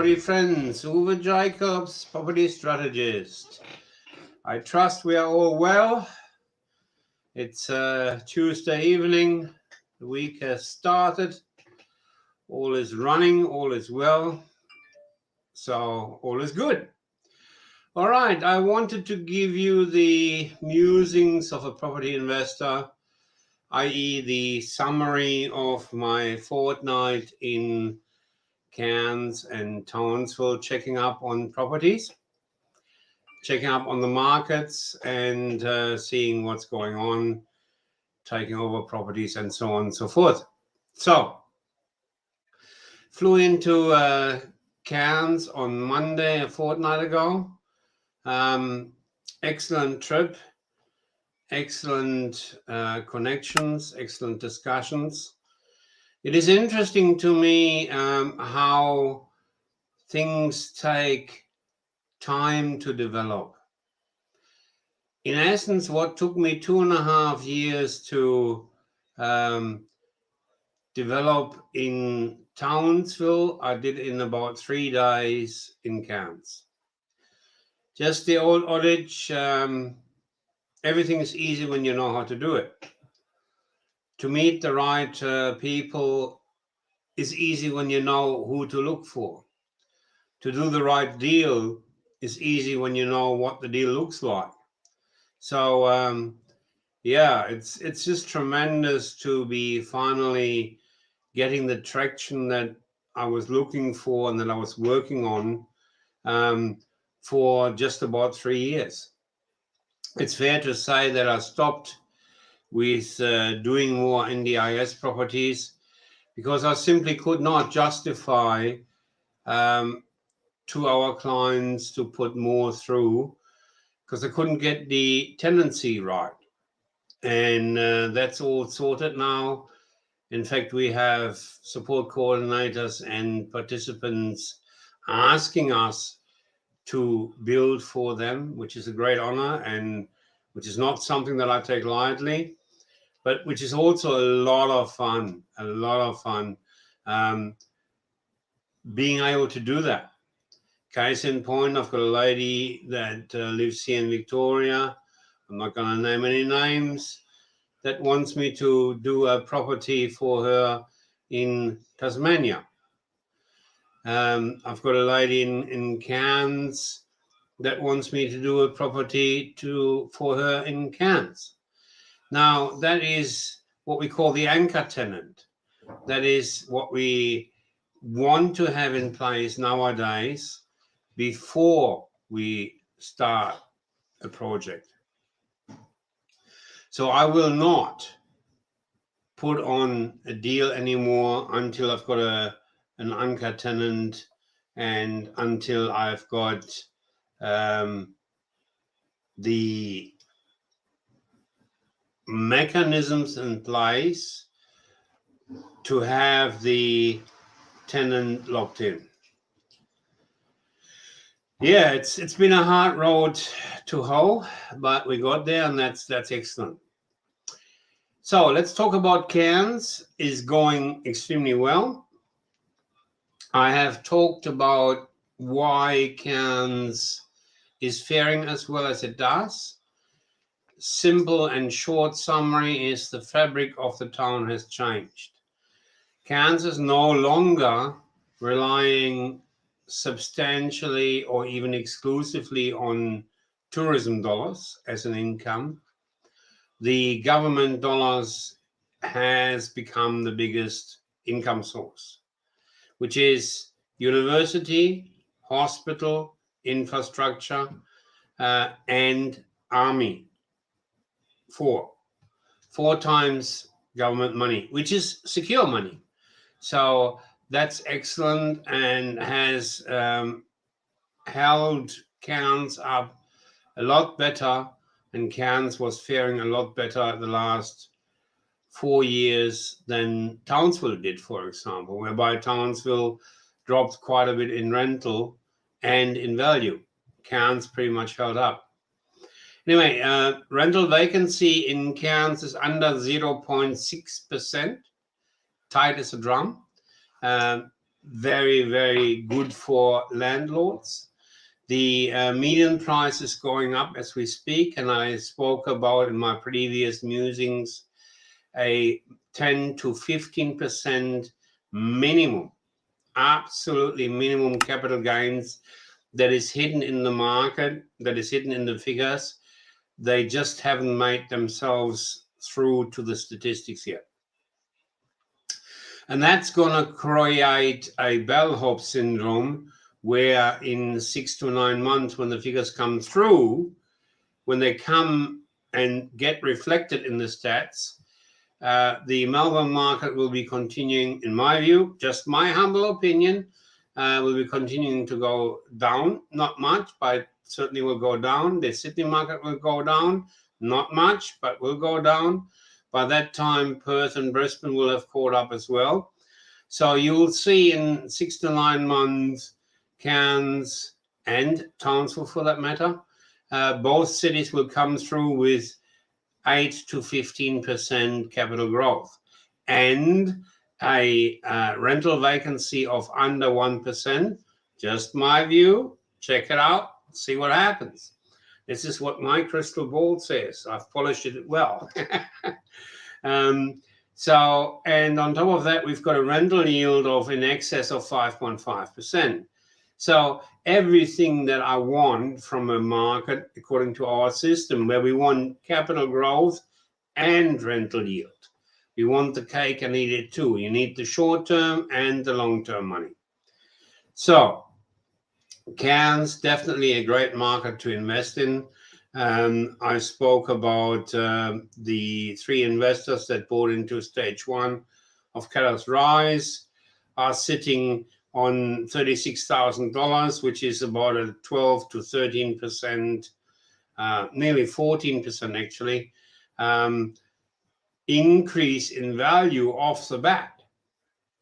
property friends, Uwe Jacobs, property strategist. I trust we are all well. It's Tuesday evening. The week has started. All is running, all is well. So all is good. All right, I wanted to give you the musings of a property investor, i.e. the summary of my fortnight in Cairns and Townsville, checking up on properties, checking up on the markets, and seeing what's going on, taking over properties, and so on and so forth. So, flew into Cairns on Monday, a fortnight ago. Excellent trip, excellent connections, excellent discussions. It is interesting to me how things take time to develop. In essence, what took me 2.5 years to develop in Townsville, I did in about 3 days in Cairns. Just the old adage, everything is easy when you know how to do it. To meet the right people is easy when you know who to look for. To do the right deal is easy when you know what the deal looks like. So, yeah, it's just tremendous to be finally getting the traction that I was looking for and that I was working on for just about 3 years. It's fair to say that I stopped with doing more NDIS properties because I simply could not justify to our clients to put more through because I couldn't get the tenancy right. And that's all sorted now. In fact, we have support coordinators and participants asking us to build for them, which is a great honor and which is not something that I take lightly, but which is also a lot of fun, being able to do that. Case in point, I've got a lady that lives here in Victoria. I'm not going to name any names, that wants me to do a property for her in Tasmania. I've got a lady in Cairns that wants me to do a property for her in Cairns. Now, that is what we call the anchor tenant. That is what we want to have in place nowadays before we start a project. So I will not put on a deal anymore until I've got an anchor tenant and until I've got the mechanisms in place to have the tenant locked in. Yeah, it's been a hard road to hoe, but we got there, and that's excellent. So let's talk about Cairns. Is going extremely well. I have talked about why Cairns is faring as well as it does. Simple and short summary is the fabric of the town has changed. Cairns is no longer relying substantially or even exclusively on tourism dollars as an income. The government dollars has become the biggest income source, which is university, hospital, infrastructure, and army. Four times government money, which is secure money. So that's excellent and has held Cairns up a lot better, and Cairns was faring a lot better the last 4 years than Townsville did, for example, whereby Townsville dropped quite a bit in rental and in value. Cairns pretty much held up. Anyway, rental vacancy in Cairns is under 0.6%, tight as a drum. very, very good for landlords. The median price is going up as we speak, and I spoke about in my previous musings a 10 to 15% minimum, absolutely minimum capital gains that is hidden in the market, that is hidden in the figures. They just haven't made themselves through to the statistics yet. And that's going to create a bellhop syndrome where in 6 to 9 months, when the figures come through, when they come and get reflected in the stats, the Melbourne market will be continuing, in my view, just my humble opinion, will be continuing to go down. Not much, but certainly will go down. The Sydney market will go down. Not much, but will go down. By that time, Perth and Brisbane will have caught up as well. So you'll see in 6 to 9 months, Cairns and Townsville, for that matter, both cities will come through with 8 to 15% capital growth and a rental vacancy of under 1%. Just my view. Check it out. See what happens. This is what my crystal ball says. I've polished it well. So, and on top of that, we've got a rental yield of in excess of 5.5%. So everything that I want from a market, according to our system, where we want capital growth and rental yield. We want the cake and eat it too. You need the short-term and the long-term money. So Cairns, definitely a great market to invest in. I spoke about the 3 investors that bought into stage 1 of Cairns Rise are sitting on $36,000, which is about a 12 to 13%, nearly 14% actually, increase in value off the bat.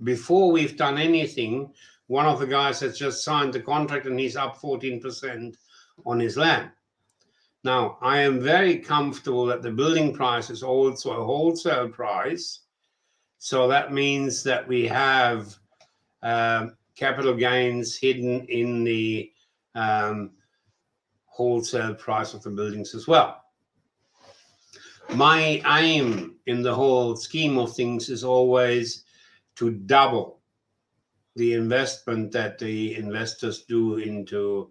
Before we've done anything, one of the guys has just signed the contract and he's up 14% on his land. Now, I am very comfortable that the building price is also a wholesale price. So that means that we have capital gains hidden in the wholesale price of the buildings as well. My aim in the whole scheme of things is always to double the investment that the investors do into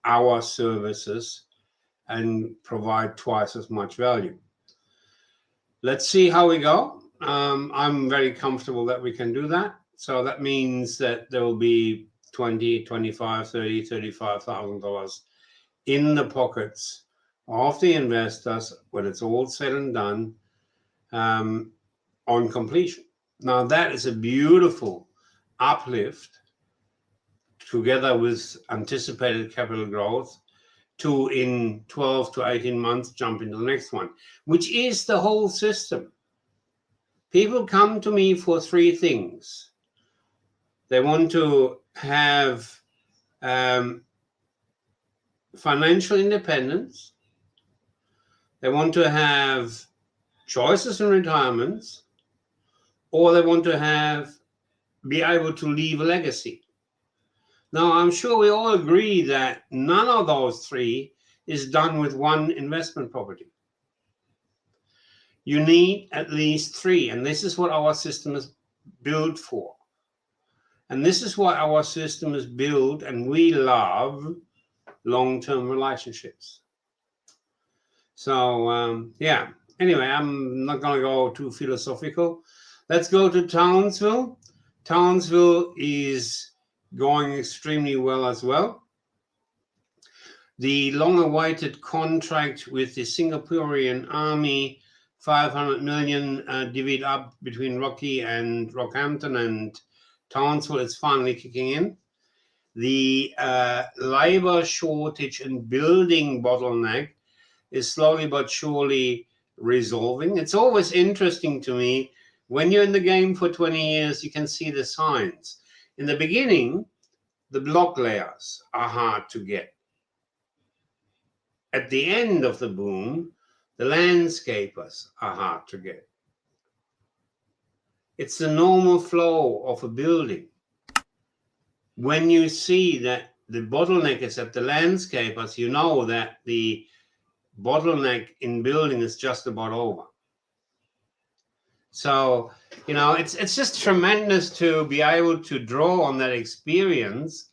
our services and provide twice as much value. Let's see how we go. I'm very comfortable that we can do that. So that means that there will be $20,000, $25,000, $30,000, $35,000 in the pockets of the investors when it's all said and done on completion. Now that is a beautiful uplift together with anticipated capital growth to in 12 to 18 months jump into the next one, which is the whole system. People come to me for 3 things. They want to have financial independence. They want to have choices in retirements, or they want to be able to leave a legacy. Now, I'm sure we all agree that none of those 3 is done with one investment property. You need at least 3, and this is what our system is built for. And this is why our system is built, and we love long-term relationships. So, yeah. Anyway, I'm not going to go too philosophical. Let's go to Townsville. Townsville is going extremely well as well. The long-awaited contract with the Singaporean Army, 500 million divvied up between Rocky and Rockhampton and Townsville, is finally kicking in. The labor shortage and building bottleneck is slowly but surely resolving. It's always interesting to me, when you're in the game for 20 years, you can see the signs. In the beginning, the block layers are hard to get. At the end of the boom, the landscapers are hard to get. It's the normal flow of a building. when you see that the bottleneck is at the landscapers, you know that the bottleneck in building is just about over. So, it's just tremendous to be able to draw on that experience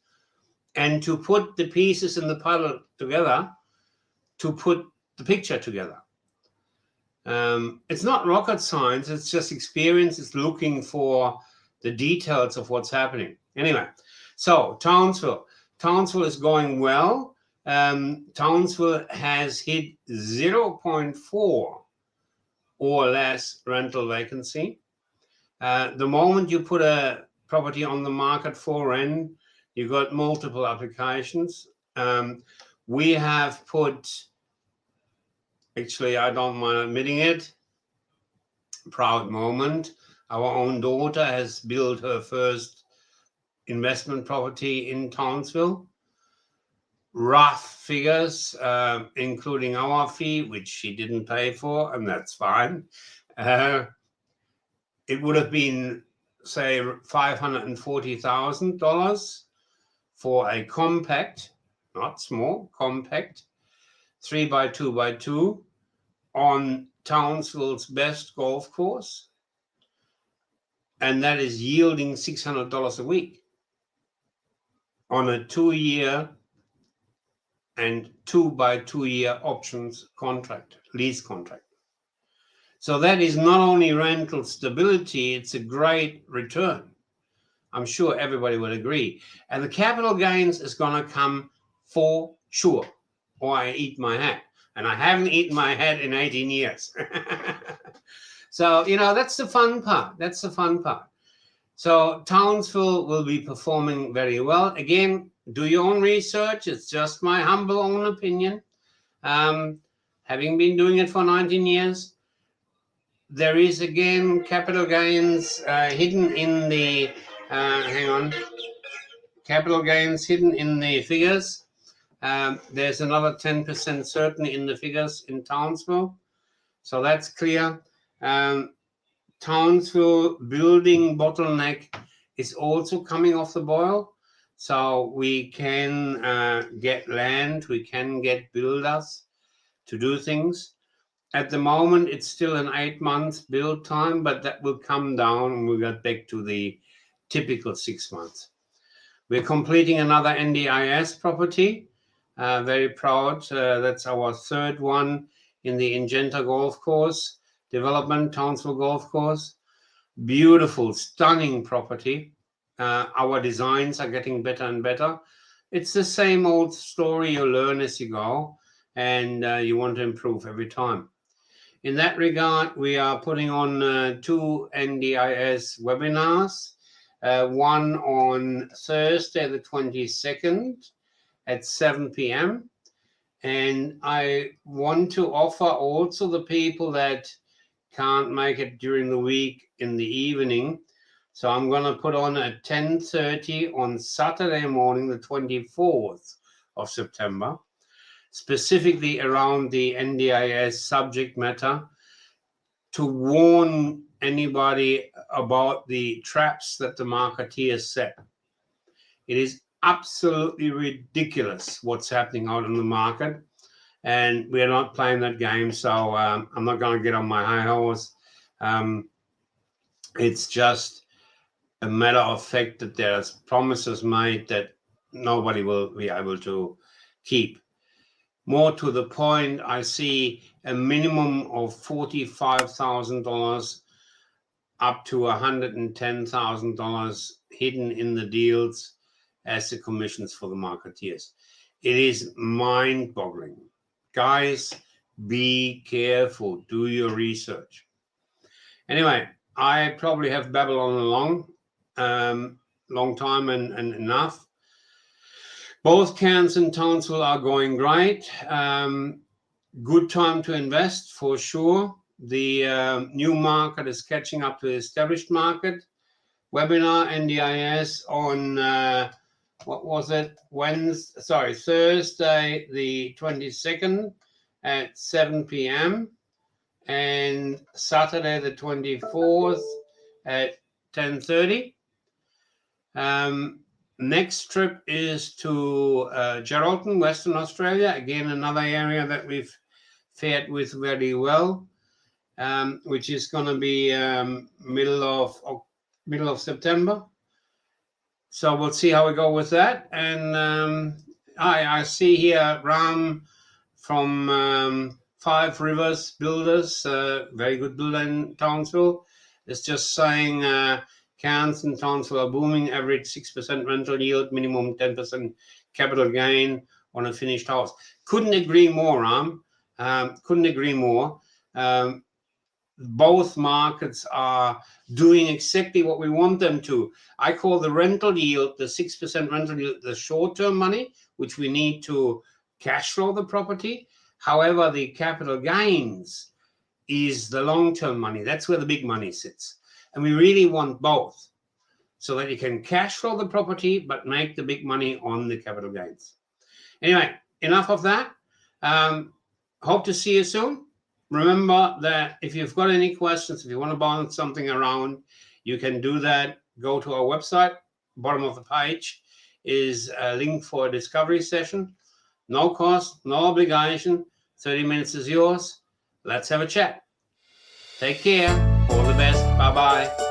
and to put the pieces in the puzzle together to put the picture together. It's not rocket science, it's just experience. It's looking for the details of what's happening. Anyway, so Townsville is going well. Townsville has hit 0.4 or less rental vacancy. The moment you put a property on the market for rent, you got multiple applications. We have put, actually, I don't mind admitting it, proud moment. Our own daughter has built her first investment property in Townsville. Rough figures, including our fee, which she didn't pay for, and that's fine. It would have been, say, $540,000 for a compact, not small, compact, 3x2x2 on Townsville's best golf course. And that is yielding $600 a week on a 2-year and 2x2-year options contract, lease contract. So that is not only rental stability, it's a great return. I'm sure everybody would agree. And the capital gains is going to come for sure, or I eat my hat. And I haven't eaten my hat in 18 years. So, that's the fun part. That's the fun part. So Townsville will be performing very well. Again, do your own research. It's just my humble own opinion. Having been doing it for 19 years, there is, again, capital gains hidden in the, capital gains hidden in the figures. There's another 10% certain in the figures in Townsville. So that's clear. Townsville building bottleneck is also coming off the boil. So we can get land, we can get builders to do things. At the moment, it's still an 8-month build time, but that will come down and we'll get back to the typical 6 months. We're completing another NDIS property. Very proud. That's our third one in the Ingenta Golf Course development, Townsville Golf Course. Beautiful, stunning property. Our designs are getting better and better. It's the same old story. You learn as you go, and you want to improve every time. In that regard, we are putting on 2 NDIS webinars. One on Thursday, the 22nd at 7 p.m. And I want to offer also the people that can't make it during the week in the evening. So I'm going to put on at 10:30 on Saturday morning, the 24th of September, specifically around the NDIS subject matter, to warn anybody about the traps that the marketeers set. It is absolutely ridiculous what's happening out in the market, and we're not playing that game. So I'm not going to get on my high horse. It's just a matter of fact that there's promises made that nobody will be able to keep. More to the point, I see a minimum of $45,000 up to $110,000 hidden in the deals as the commissions for the marketeers. It is mind-boggling. Guys, be careful. Do your research. Anyway, I probably have babbled on a long time and enough. Both Cairns and Townsville are going great. Good time to invest for sure. The new market is catching up to the established market. Webinar NDIS on Thursday the 22nd at 7 p.m. and Saturday the 24th at 10:30. Next trip is to Geraldton, Western Australia. Again, another area that we've fared with very well, which is going to be middle of September. So we'll see how we go with that. And I see here Ram from Five Rivers Builders, very good builder in Townsville, is just saying Cairns and Townsville are booming, average 6% rental yield, minimum 10% capital gain on a finished house. Couldn't agree more, Ram. Couldn't agree more. Both markets are doing exactly what we want them to. I call the rental yield, the 6% rental yield, the short-term money, which we need to cash flow the property. However, the capital gains is the long-term money. That's where the big money sits. And we really want both, so that you can cash flow the property, but make the big money on the capital gains. Anyway, enough of that. Hope to see you soon. Remember that if you've got any questions, if you want to bounce something around, you can do that. Go to our website. Bottom of the page is a link for a discovery session. No cost, no obligation. 30 minutes is yours. Let's have a chat. Take care. All the best. Bye-bye.